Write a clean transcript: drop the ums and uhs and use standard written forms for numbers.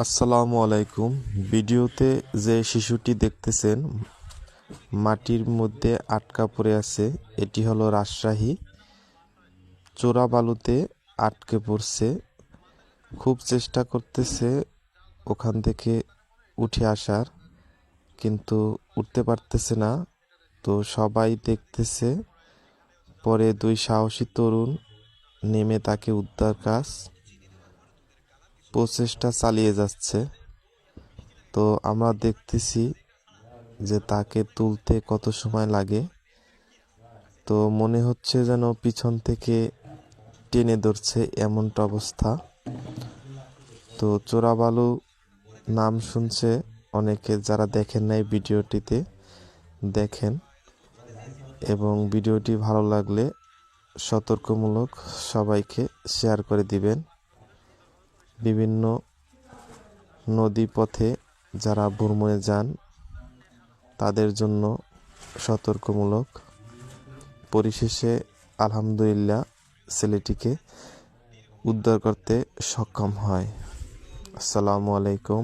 আসসালামু আলাইকুম। ভিডিওতে যে শিশুটি দেখতেছেন মাটির মধ্যে আটকা পড়ে আছে, এটি হলো রাজশাহী। চোরা বালুতে আটকে পড়ছে, খুব চেষ্টা করতেছে ওখান থেকে উঠে আসার, কিন্তু উঠতে পারতেছে না। তো সবাই দেখতেছে, পরে দুই সাহসী তরুণ নেমে তাকে উদ্ধার কাজ প্রচেষ্টা চালিয়ে যাচ্ছে। তো আমরা দেখতেছি যে তাকে তুলতে কত সময় লাগে। তো মনে হচ্ছে যেন পিছন থেকে টেনে ধরছে, এমনটা অবস্থা। তো চোরাবালু নাম শুনছে অনেকে, যারা দেখেন নাই ভিডিওটিতে দেখেন, এবং ভিডিওটি ভালো লাগলে সতর্কমূলক সবাইকে শেয়ার করে দিবেন। বিভিন্ন নদী পথে যারা ভ্রমণে যান তাদের জন্য সতর্কমূলক। পরিশেষে আলহামদুলিল্লাহ ছেলেটিকে উদ্ধার করতে সক্ষম হয়। আসসালামু আলাইকুম।